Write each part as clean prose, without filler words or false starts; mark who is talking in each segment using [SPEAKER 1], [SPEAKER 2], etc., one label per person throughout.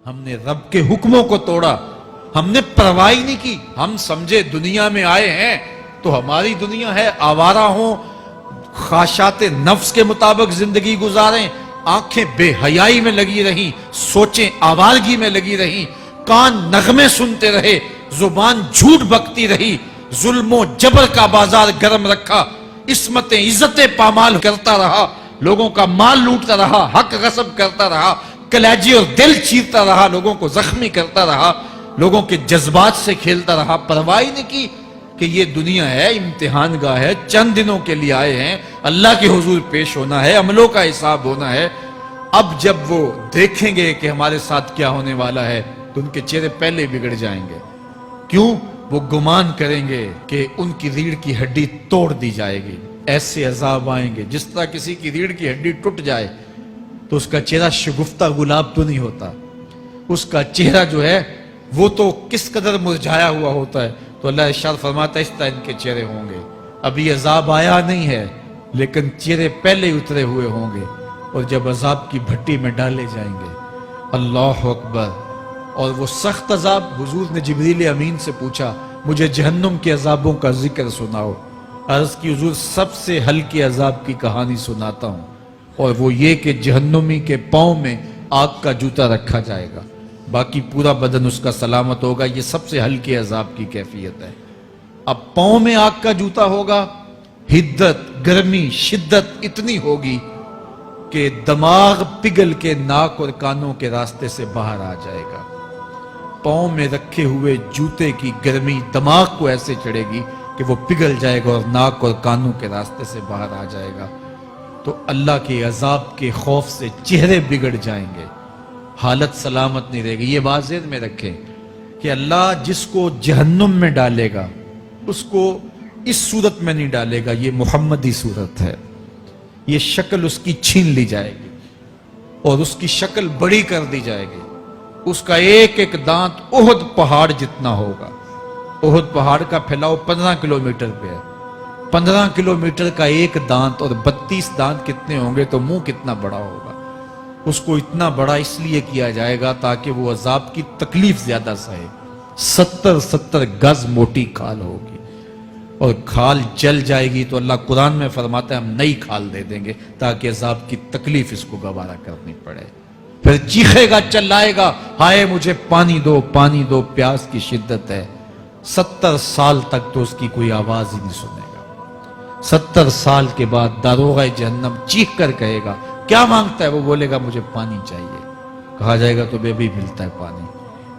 [SPEAKER 1] ہم نے رب کے حکموں کو توڑا، ہم نے پرواہ ہی نہیں کی۔ ہم سمجھے دنیا میں آئے ہیں تو ہماری دنیا ہے، آوارہ ہوں، خواہشات نفس کے مطابق زندگی گزاریں، آنکھیں بے حیائی میں لگی رہیں، سوچیں آوارگی میں لگی رہیں، کان نغمے سنتے رہے، زبان جھوٹ بکتی رہی، ظلم و جبر کا بازار گرم رکھا، عصمتیں عزتیں پامال کرتا رہا، لوگوں کا مال لوٹتا رہا، حق غصب کرتا رہا، کلیجے اور دل چیرتا رہا، لوگوں کو زخمی کرتا رہا، لوگوں کے جذبات سے کھیلتا رہا، پرواہ نہیں کی کہ یہ دنیا ہے، امتحان گاہ ہے، چند دنوں کے لیے آئے ہیں، اللہ کے حضور پیش ہونا ہے، عملوں کا حساب ہونا ہے۔ اب جب وہ دیکھیں گے کہ ہمارے ساتھ کیا ہونے والا ہے تو ان کے چہرے پہلے بگڑ جائیں گے۔ کیوں؟ وہ گمان کریں گے کہ ان کی ریڑھ کی ہڈی توڑ دی جائے گی، ایسے عذاب آئیں گے جس طرح کسی کی ریڑھ کی ہڈی ٹوٹ جائے تو اس کا چہرہ شگفتہ گلاب تو نہیں ہوتا، اس کا چہرہ جو ہے وہ تو کس قدر مرجھایا ہوا ہوتا ہے۔ تو اللہ ارشاد فرماتا ہے اس طرح ان کے چہرے ہوں گے۔ ابھی عذاب آیا نہیں ہے لیکن چہرے پہلے ہی اترے ہوئے ہوں گے، اور جب عذاب کی بھٹی میں ڈالے جائیں گے، اللہ اکبر، اور وہ سخت عذاب، حضور نے جبریل امین سے پوچھا مجھے جہنم کے عذابوں کا ذکر سناؤ۔ عرض کی حضور سب سے ہلکے عذاب کی کہانی سناتا ہوں، اور وہ یہ کہ جہنمی کے پاؤں میں آگ کا جوتا رکھا جائے گا، باقی پورا بدن اس کا سلامت ہوگا۔ یہ سب سے ہلکے عذاب کی کیفیت ہے۔ اب پاؤں میں آگ کا جوتا ہوگا، حدت، گرمی، شدت اتنی ہوگی کہ دماغ پگھل کے ناک اور کانوں کے راستے سے باہر آ جائے گا۔ پاؤں میں رکھے ہوئے جوتے کی گرمی دماغ کو ایسے چڑھے گی کہ وہ پگھل جائے گا اور ناک اور کانوں کے راستے سے باہر آ جائے گا۔ تو اللہ کے عذاب کے خوف سے چہرے بگڑ جائیں گے، حالت سلامت نہیں رہے گی۔ یہ بات ذہن میں رکھیں کہ اللہ جس کو جہنم میں ڈالے گا اس کو اس صورت میں نہیں ڈالے گا، یہ محمدی صورت ہے، یہ شکل اس کی چھین لی جائے گی اور اس کی شکل بڑی کر دی جائے گی۔ اس کا ایک ایک دانت احد پہاڑ جتنا ہوگا۔ احد پہاڑ کا پھیلاؤ 15 کلومیٹر پہ ہے، 15 کلومیٹر کا ایک دانت، اور 32 دانت کتنے ہوں گے تو منہ کتنا بڑا ہوگا۔ اس کو اتنا بڑا اس لیے کیا جائے گا تاکہ وہ عذاب کی تکلیف زیادہ سہے۔ 70 گز موٹی کھال ہوگی، اور کھال جل جائے گی تو اللہ قرآن میں فرماتا ہے ہم نئی کھال دے دیں گے تاکہ عذاب کی تکلیف اس کو گوارا کرنی پڑے۔ پھر چیخے گا، چلائے گا، ہائے مجھے پانی دو، پانی دو، پیاس کی شدت ہے۔ 70 سال تک تو اس کی کوئی آواز ہی نہیں سنے گا۔ 70 سال کے بعد داروغہ جہنم چیخ کر کہے گا کیا مانگتا ہے؟ وہ بولے گا مجھے پانی چاہیے۔ کہا جائے گا تو بے بھی ملتا ہے پانی۔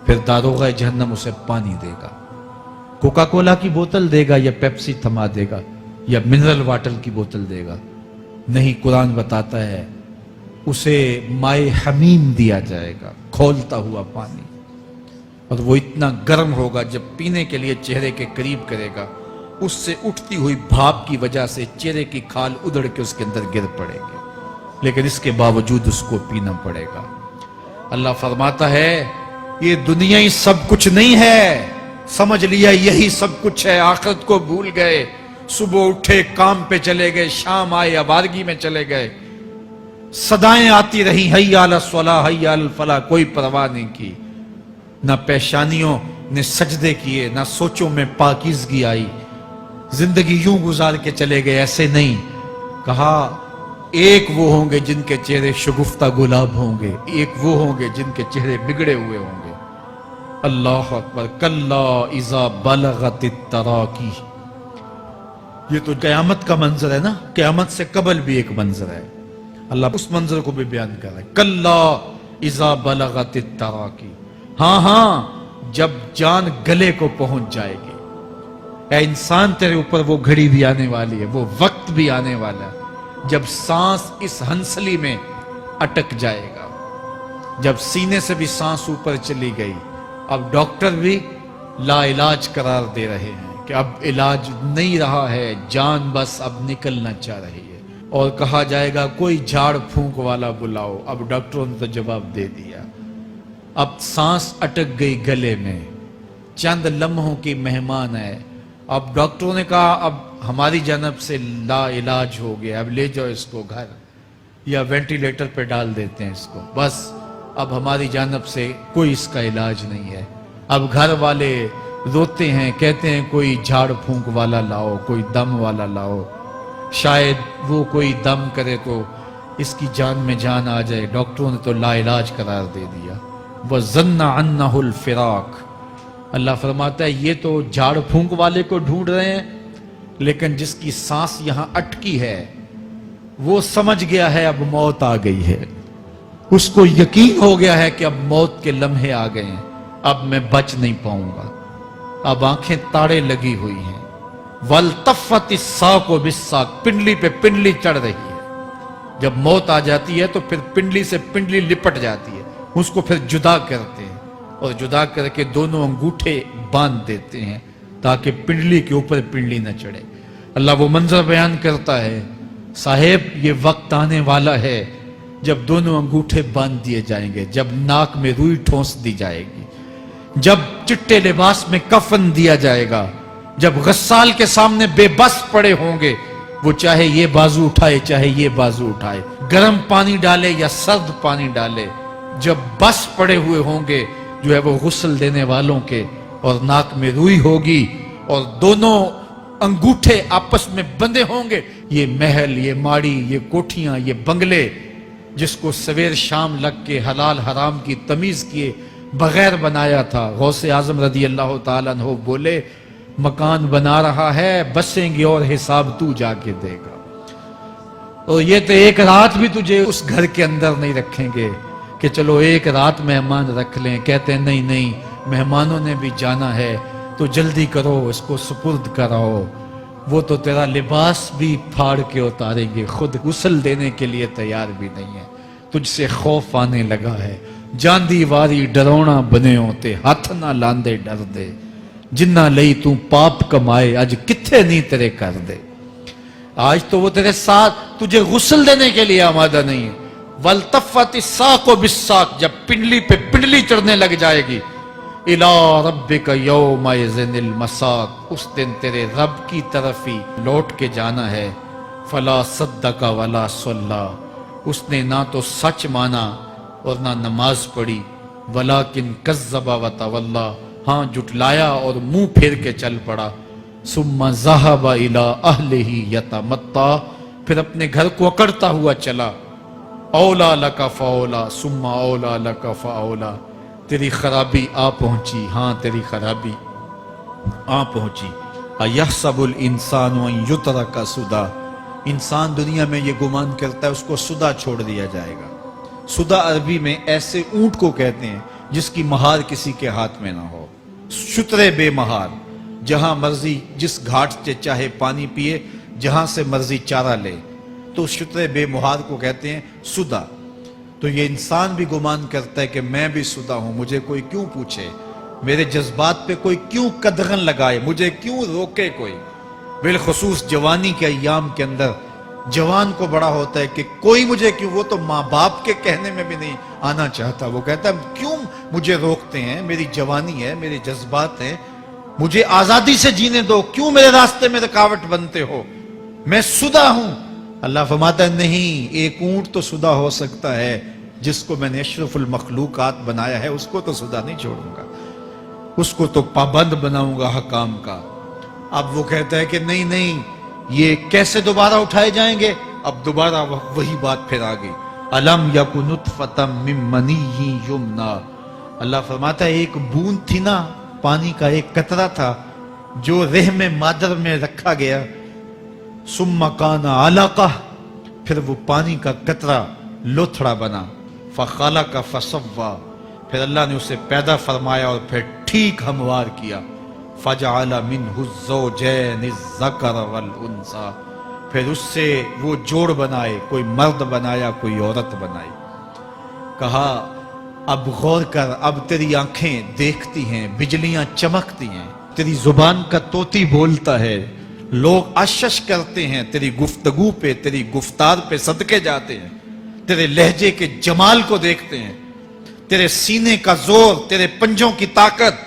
[SPEAKER 1] پھر داروغہ جہنم اسے پانی دے گا، کوکا کولا کی بوتل دے گا یا پیپسی تھما دے گا یا منرل واٹر کی بوتل دے گا؟ نہیں، قرآن بتاتا ہے اسے مائے حمیم دیا جائے گا، کھولتا ہوا پانی، اور وہ اتنا گرم ہوگا جب پینے کے لیے چہرے کے قریب کرے گا اس سے اٹھتی ہوئی بھاپ کی وجہ سے چہرے کی کھال ادھڑ کے اس کے اندر گر پڑے گی، لیکن اس کے باوجود اس کو پینا پڑے گا۔ اللہ فرماتا ہے یہ دنیا ہی سب کچھ نہیں ہے، سمجھ لیا یہی سب کچھ ہے، آخرت کو بھول گئے، صبح اٹھے کام پہ چلے گئے، شام آئے آوارگی میں چلے گئے، صدائیں آتی رہی حی علی الصلاح حی علی الفلاح، کوئی پرواہ نہیں کی، نہ پیشانیوں نے سجدے کیے، نہ سوچوں میں پاکیزگی آئی، زندگی یوں گزار کے چلے گئے۔ ایسے نہیں، کہا ایک وہ ہوں گے جن کے چہرے شگفتہ گلاب ہوں گے، ایک وہ ہوں گے جن کے چہرے بگڑے ہوئے ہوں گے۔ اللہ اکبر، کلا اذا بلغت التراقی، یہ تو قیامت کا منظر ہے نا، قیامت سے قبل بھی ایک منظر ہے، اللہ اس منظر کو بھی بیان کر رہا ہے۔ کلا اذا بلغت التراقی، ہاں ہاں جب جان گلے کو پہنچ جائے گی، اے انسان تیرے اوپر وہ گھڑی بھی آنے والی ہے، وہ وقت بھی آنے والا ہے جب سانس اس ہنسلی میں اٹک جائے گا، جب سینے سے بھی سانس اوپر چلی گئی، اب ڈاکٹر بھی لا علاج قرار دے رہے ہیں کہ اب علاج نہیں رہا ہے، جان بس اب نکلنا چاہ رہی ہے، اور کہا جائے گا کوئی جھاڑ پھونک والا بلاؤ۔ اب ڈاکٹروں نے تو جواب دے دیا، اب سانس اٹک گئی گلے میں، چند لمحوں کی مہمان ہے، اب ڈاکٹروں نے کہا اب ہماری جانب سے لا علاج ہو گیا، اب لے جاؤ اس کو گھر، یا وینٹیلیٹر پہ ڈال دیتے ہیں اس کو، بس اب ہماری جانب سے کوئی اس کا علاج نہیں ہے. اب گھر والے روتے ہیں, کہتے ہیں کوئی جھاڑ پھونک والا لاؤ, کوئی دم والا لاؤ, شاید وہ کوئی دم کرے تو اس کی جان میں جان آ جائے. ڈاکٹروں نے تو لا علاج قرار دے دیا. وَظَنَّ عَنَّهُ الْفِرَاقِ. اللہ فرماتا ہے یہ تو جھاڑ پھونک والے کو ڈھونڈ رہے ہیں, لیکن جس کی سانس یہاں اٹکی ہے وہ سمجھ گیا ہے اب موت آ گئی ہے. اس کو یقین ہو گیا ہے کہ اب موت کے لمحے آ گئے ہیں, اب میں بچ نہیں پاؤں گا. اب آنکھیں تاڑے لگی ہوئی ہیں. وَالْتَفَّتِ السَّاقُ بِالسَّاقِ. پنڈلی پہ پنڈلی چڑھ رہی ہے. جب موت آ جاتی ہے تو پھر پنڈلی سے پنڈلی لپٹ جاتی ہے, اس کو پھر جدا کرتے ہیں اور جدا کر کے دونوں انگوٹھے باندھ دیتے ہیں تاکہ پنڈلی کے اوپر پنڈلی نہ چڑھے. اللہ وہ منظر بیان کرتا ہے, صاحب یہ وقت آنے والا ہے جب دونوں انگوٹھے باندھ دیے جائیں گے, جب ناک میں روئی ٹھونس دی جائے گی, جب چٹے لباس میں کفن دیا جائے گا, جب غسال کے سامنے بے بس پڑے ہوں گے, وہ چاہے یہ بازو اٹھائے چاہے یہ بازو اٹھائے, گرم پانی ڈالے یا سرد پانی ڈالے, جب بس پڑے ہوئے ہوں گے جو ہے وہ غسل دینے والوں کے, اور ناک میں روئی ہوگی اور دونوں انگوٹھے آپس میں بندھے ہوں گے. یہ محل, یہ ماڑی, یہ کوٹھیاں, یہ بنگلے جس کو سویر شام لگ کے حلال حرام کی تمیز کیے بغیر بنایا تھا, غوث اعظم رضی اللہ تعالیٰ عنہ بولے مکان بنا رہا ہے, بسیں گے اور حساب تو جا کے دے گا, اور یہ تو ایک رات بھی تجھے اس گھر کے اندر نہیں رکھیں گے کہ چلو ایک رات مہمان رکھ لیں. کہتے ہیں نہیں نہیں, مہمانوں نے بھی جانا ہے تو جلدی کرو, اس کو سپرد کراؤ. وہ تو تیرا لباس بھی پھاڑ کے اتاریں گے, خود غسل دینے کے لیے تیار بھی نہیں ہے. تجھ سے خوف آنے لگا ہے, جاندی واری ڈرونا بنے ہوتے, ہاتھ نہ لاندے ڈر دے, جنہ لئی تو پاپ کمائے اج کتھے نہیں تیرے کر دے. آج تو وہ تیرے ساتھ تجھے غسل دینے کے لیے آمادہ نہیں ہے. وَالْتَفَّتِ السَّاقُ بِالسَّاقِ. جب پنڈلی پہ پنڈلی چڑھنے لگ جائے گی, إِلَىٰ رَبِّكَ يَوْمَئِذٍ الْمَسَاقُ. اس دن تیرے رب کی طرف ہی لوٹ کے جانا ہے. فَلَا صَدَّقَ وَلَا صَلَّىٰ. اس نے نہ تو سچ مانا اور نہ نماز پڑھی. وَلَٰكِنْ كَذَّبَ وَتَوَلَّىٰ. ہاں جھٹلایا اور منہ پھیر کے چل پڑا. ثُمَّ ذَهَبَ إِلَىٰ أَهْلِهِ يَتَمَطَّىٰ. پھر اپنے گھر کو اکڑتا ہوا چلا. اولا لَكَ فَأَوْلَىٰ ثُمَّ أَوْلَىٰ لَكَ فَأَوْلَىٰ. تیری خرابی آ پہنچی, ہاں تیری خرابی آ پہنچی. اَيَحْسَبُ الْإِنسَانُ أَن يُتْرَكَ سُدًى. انسان دنیا میں یہ گمان کرتا ہے اس کو سدا چھوڑ دیا جائے گا. سدا عربی میں ایسے اونٹ کو کہتے ہیں جس کی مہار کسی کے ہاتھ میں نہ ہو. شترے بے مہار, جہاں مرضی جس گھاٹ سے چاہے پانی پیے, جہاں سے مرضی چارہ لے, تو شترے بے مہار کو کہتے ہیں سدا. تو یہ انسان بھی گمان کرتا ہے کہ میں بھی سدا ہوں, مجھے کوئی کیوں پوچھے, میرے جذبات پہ کوئی کیوں قدغن لگائے, مجھے کیوں روکے کوئی. بالخصوص جوانی کے ایام کے اندر جوان کو بڑا ہوتا ہے کہ کوئی مجھے کیوں, وہ تو ماں باپ کے کہنے میں بھی نہیں آنا چاہتا. وہ کہتا ہے کیوں مجھے روکتے ہیں, میری جوانی ہے, میرے جذبات ہیں, مجھے آزادی سے جینے دو, کیوں میرے راستے میں رکاوٹ بنتے ہو, میں سدا ہوں. اللہ فرماتا ہے نہیں, ایک اونٹ تو سدا ہو سکتا ہے جس کو میں نے اشرف المخلوقات بنایا ہے, اس کو تو سدا نہیں چھوڑوں گا, اس کو تو پابند بناؤں گا حکام کا. اب وہ کہتا ہے کہ نہیں نہیں, یہ کیسے دوبارہ اٹھائے جائیں گے. اب دوبارہ وہی بات پھر آ گئی. الم یک نطفۃ من منی یمنا. اللہ فرماتا ہے ایک بوند تھی نا, پانی کا ایک قطرہ تھا جو رحم مادر میں رکھا گیا. ثم کان علقہ, پھر وہ پانی کا قطرہ لوتھڑا بنا. فخلق فسویٰ, پھر اللہ نے اسے پیدا فرمایا اور پھر ٹھیک ہموار کیا. فجعل منہ الزوجین الذکر والانثیٰ, پھر اس سے وہ جوڑ بنائے, کوئی مرد بنایا کوئی عورت بنائی. کہا اب غور کر, اب تیری آنکھیں دیکھتی ہیں, بجلیاں چمکتی ہیں, تیری زبان کا طوطی بولتا ہے, لوگ اشش کرتے ہیں تیری گفتگو پہ, تیری گفتار پہ صدقے جاتے ہیں, تیرے لہجے کے جمال کو دیکھتے ہیں, تیرے سینے کا زور, تیرے پنجوں کی طاقت,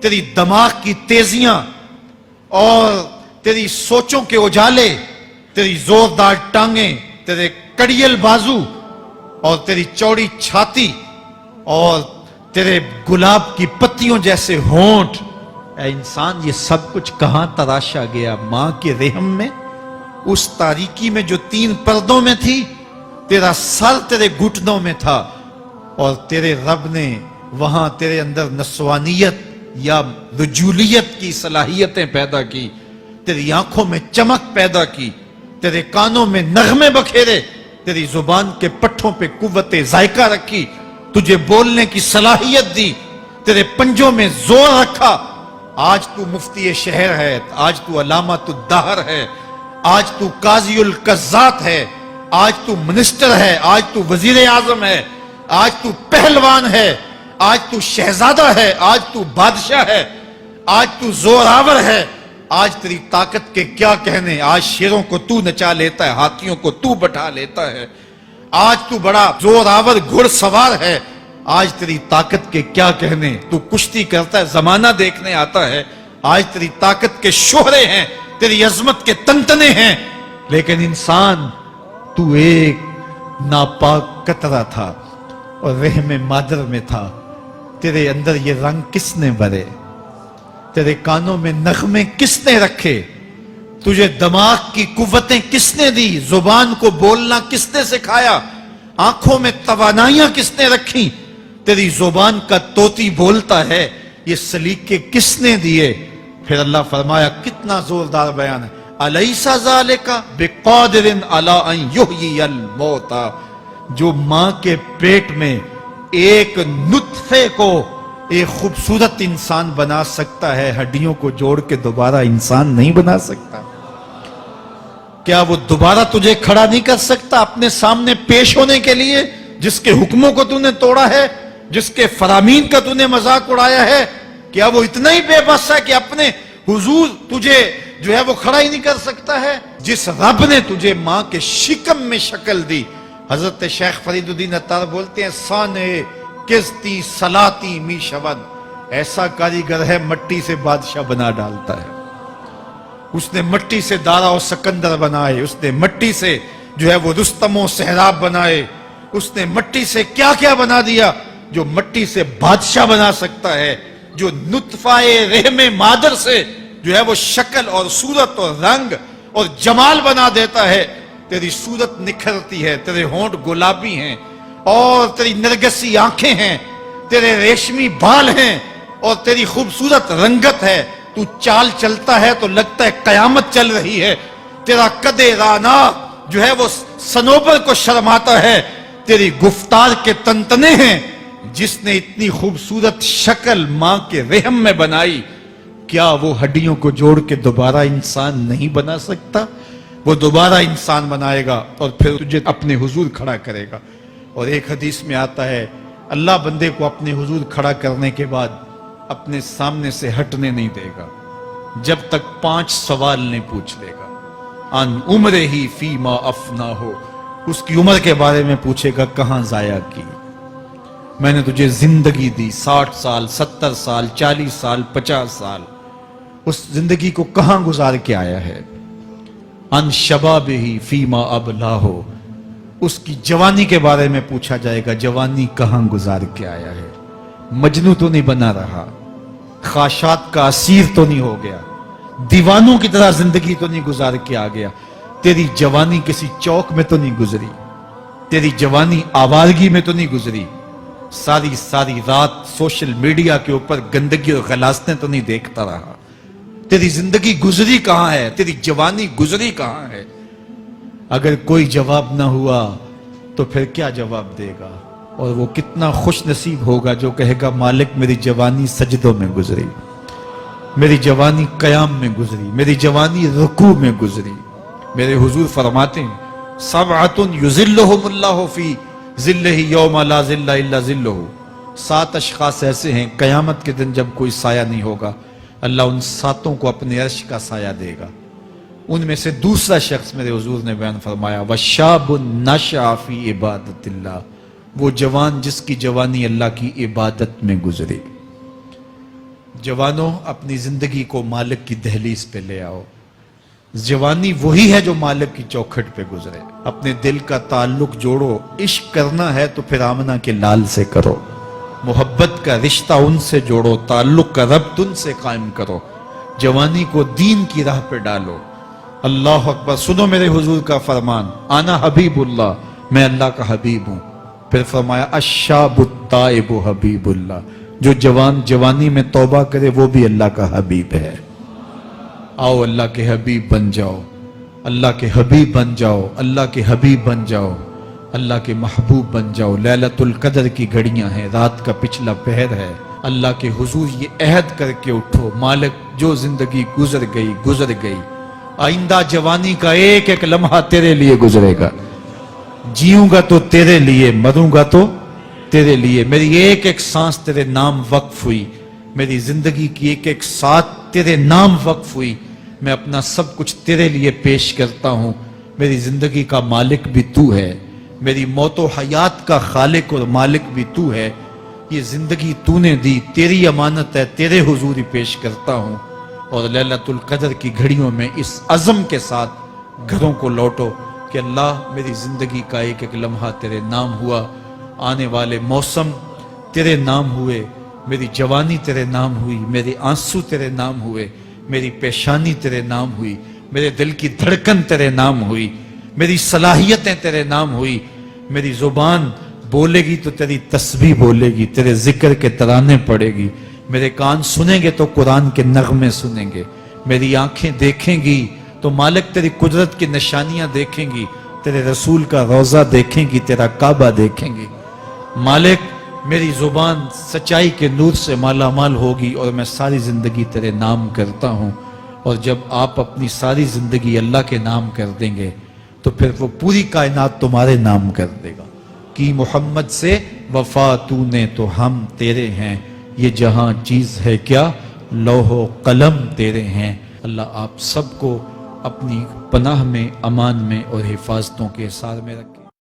[SPEAKER 1] تیری دماغ کی تیزیاں اور تیری سوچوں کے اجالے, تیری زوردار ٹانگیں, تیرے کڑیل بازو اور تیری چوڑی چھاتی, اور تیرے گلاب کی پتیوں جیسے ہونٹ، اے انسان یہ سب کچھ کہاں تراشا گیا؟ ماں کے رحم میں، اس تاریکی میں جو 3 پردوں میں تھی، تیرا سر تیرے گھٹنوں میں تھا، اور تیرے رب نے وہاں تیرے اندر نسوانیت یا رجولیت کی صلاحیتیں پیدا کی، تیری آنکھوں میں چمک پیدا کی، تیرے کانوں میں نغمے بکھیرے، تیری زبان کے پٹھوں پہ قوت ذائقہ رکھی، تجھے بولنے کی صلاحیت دی، تیرے پنجوں میں زور رکھا۔ آج تو مفتی شہر ہے، آج تو علامۃ الدہر ہے، آج تو قاضی القضات ہے، آج تو منسٹر ہے، آج تو وزیر اعظم ہے، آج تو پہلوان ہے، آج تو شہزادہ ہے، آج تو بادشاہ ہے، آج تو زوراور ہے، آج تیری طاقت کے کیا کہنے؟ آج شیروں کو تو نچا لیتا ہے، ہاتھیوں کو تو بٹھا لیتا ہے، آج تو بڑا زوراور گھڑ سوار ہے، آج تیری طاقت کے کیا کہنے؟ تو کشتی کرتا ہے، زمانہ دیکھنے آتا ہے، آج تیری طاقت کے شوہرے ہیں، تیری عظمت کے تنتنے ہیں، لیکن انسان تو ایک ناپاک قطرہ تھا اور رحم مادر میں تھا۔ تیرے اندر یہ رنگ کس نے بھرے؟ تیرے کانوں میں نغمے کس نے رکھے؟ تجھے دماغ کی قوتیں کس نے دی؟ زبان کو بولنا کس نے سکھایا؟ آنکھوں میں توانائیاں کس نے رکھی؟ تیری زبان کا طوطی بولتا ہے، یہ سلیقے کس نے دیے؟ پھر اللہ فرمایا، کتنا زوردار بیان ہے، الیس ذالک بقادر علی ان یحیی الموتى، جو ماں کے پیٹ میں ایک نطفے کو ایک خوبصورت انسان بنا سکتا ہے، ہڈیوں کو جوڑ کے دوبارہ انسان نہیں بنا سکتا؟ کیا وہ دوبارہ تجھے کھڑا نہیں کر سکتا اپنے سامنے پیش ہونے کے لیے، جس کے حکموں کو تو نے توڑا ہے، جس کے فرامین کا تو نے مذاق اڑایا ہے؟ کیا وہ اتنا ہی بے بس ہے کہ اپنے حضور تجھے جو ہے وہ کھڑا ہی نہیں کر سکتا ہے؟ جس رب نے تجھے ماں کے شکم میں شکل دی، حضرت شیخ فرید الدین عطار بولتے ہیں، سانے کستی سلاتی می شود، ایسا کاریگر ہے مٹی سے بادشاہ بنا ڈالتا ہے۔ اس نے مٹی سے دارا و سکندر بنائے، اس نے مٹی سے جو ہے وہ رستم و سہراب بنائے، اس نے مٹی سے کیا کیا بنا دیا جو مٹی سے بادشاہ بنا سکتا ہے، جو نطفہ رحم مادر سے جو ہے وہ شکل اور صورت اور رنگ اور جمال بنا دیتا ہے۔ تیری صورت نکھرتی ہے، تیرے ہونٹ گلابی ہیں اور تیری نرگسی آنکھیں ہیں، تیرے ریشمی بال ہیں اور تیری خوبصورت رنگت ہے، تو چال چلتا ہے تو لگتا ہے قیامت چل رہی ہے، تیرا قد رانا جو ہے وہ صنوبر کو شرماتا ہے، تیری گفتار کے تنتنے ہیں۔ جس نے اتنی خوبصورت شکل ماں کے رحم میں بنائی، کیا وہ ہڈیوں کو جوڑ کے دوبارہ انسان نہیں بنا سکتا؟ وہ دوبارہ انسان بنائے گا اور پھر تجھے اپنے حضور کھڑا کرے گا۔ اور ایک حدیث میں آتا ہے، اللہ بندے کو اپنے حضور کھڑا کرنے کے بعد اپنے سامنے سے ہٹنے نہیں دے گا جب تک 5 سوال نہیں پوچھ لے گا۔ ان عمرہ ہی فیما افنا ہو، اس کی عمر کے بارے میں پوچھے گا، کہاں ضائع کی؟ میں نے تجھے زندگی دی، 60 سال 70 سال 40 سال 50 سال، اس زندگی کو کہاں گزار کے آیا ہے؟ ان شباب ہی فیما ابلا ہو، اس کی جوانی کے بارے میں پوچھا جائے گا، جوانی کہاں گزار کے آیا ہے؟ مجنوں تو نہیں بنا رہا، خواہشات کا اسیر تو نہیں ہو گیا، دیوانوں کی طرح زندگی تو نہیں گزار کے آ گیا؟ تیری جوانی کسی چوک میں تو نہیں گزری، تیری جوانی آوارگی میں تو نہیں گزری، ساری رات سوشل میڈیا کے اوپر گندگی اور غلاظتیں تو نہیں دیکھتا رہا؟ تیری زندگی گزری کہاں ہے؟ تیری جوانی گزری کہاں ہے؟ اگر کوئی جواب نہ ہوا تو پھر کیا جواب دے گا؟ اور وہ کتنا خوش نصیب ہوگا جو کہے گا، مالک میری جوانی سجدوں میں گزری، میری جوانی قیام میں گزری، میری جوانی رکوع میں گزری۔ میرے حضور فرماتے ہیں، سبعۃ یظلھم اللہ فی ظلہ یوم لا ظل الا ظلہ، 7 اشخاص ایسے ہیں قیامت کے دن جب کوئی سایہ نہیں ہوگا، اللہ ان 7 کو اپنے عرش کا سایہ دے گا۔ ان میں سے دوسرا شخص میرے حضور نے بیان فرمایا، وَشَابٌ نَشَأَ فِي عِبَادَتِ اللَّهِ، وہ جوان جس کی جوانی اللہ کی عبادت میں گزری۔ جوانوں، اپنی زندگی کو مالک کی دہلیز پہ لے آؤ۔ جوانی وہی ہے جو مالک کی چوکھٹ پہ گزرے۔ اپنے دل کا تعلق جوڑو، عشق کرنا ہے تو پھر آمنہ کے لال سے کرو، محبت کا رشتہ ان سے جوڑو، تعلق کا ربط ان سے قائم کرو، جوانی کو دین کی راہ پہ ڈالو۔ اللہ اکبر۔ سنو میرے حضور کا فرمان، انا حبیب اللہ، میں اللہ کا حبیب ہوں۔ پھر فرمایا الشاب التائب حبیب اللہ، جو جوانی میں توبہ کرے وہ بھی اللہ کا حبیب ہے۔ آؤ اللہ کے حبیب بن جاؤ، اللہ کے حبیب بن جاؤ، اللہ کے حبیب بن جاؤ، اللہ کے محبوب بن جاؤ۔ لیلۃ القدر کی گھڑیاں ہیں، رات کا پچھلا پہر ہے، اللہ کے حضور یہ عہد کر کے اٹھو، مالک جو زندگی گزر گئی، آئندہ جوانی کا ایک ایک لمحہ تیرے لیے گزرے گا، جیوں گا تو تیرے لیے، مروں گا تو تیرے لیے، میری ایک ایک سانس تیرے نام وقف ہوئی، میری زندگی کی ایک ایک ساتھ تیرے نام وقف ہوئی، میں اپنا سب کچھ تیرے لیے پیش کرتا ہوں۔ میری زندگی کا مالک بھی تو ہے، میری موت و حیات کا خالق اور مالک بھی تو ہے، یہ زندگی تو نے دی، تیری امانت ہے، تیرے حضور ہی پیش کرتا ہوں۔ اور لیلۃ القدر کی گھڑیوں میں اس عزم کے ساتھ گھروں کو لوٹو کہ اللہ میری زندگی کا ایک ایک لمحہ تیرے نام ہوا، آنے والے موسم تیرے نام ہوئے، میری جوانی تیرے نام ہوئی، میرے آنسو تیرے نام ہوئے، میری پیشانی تیرے نام ہوئی، میرے دل کی دھڑکن تیرے نام ہوئی، میری صلاحیتیں تیرے نام ہوئی، میری زبان بولے گی تو تیری تسبیح بولے گی، تیرے ذکر کے ترانے پڑے گی، میرے کان سنیں گے تو قرآن کے نغمے سنیں گے، میری آنکھیں دیکھیں گی تو مالک تیری قدرت کی نشانیاں دیکھیں گی، تیرے رسول کا روضہ دیکھیں گی، تیرا کعبہ دیکھیں گی۔ مالک میری زبان سچائی کے نور سے مالا مال ہوگی اور میں ساری زندگی تیرے نام کرتا ہوں۔ اور جب آپ اپنی ساری زندگی اللہ کے نام کر دیں گے تو پھر وہ پوری کائنات تمہارے نام کر دے گا۔ کی محمد سے وفا تو نے تو ہم تیرے ہیں، یہ جہاں چیز ہے کیا لوح و قلم تیرے ہیں۔ اللہ آپ سب کو اپنی پناہ میں، امان میں اور حفاظتوں کے حصار میں رکھے۔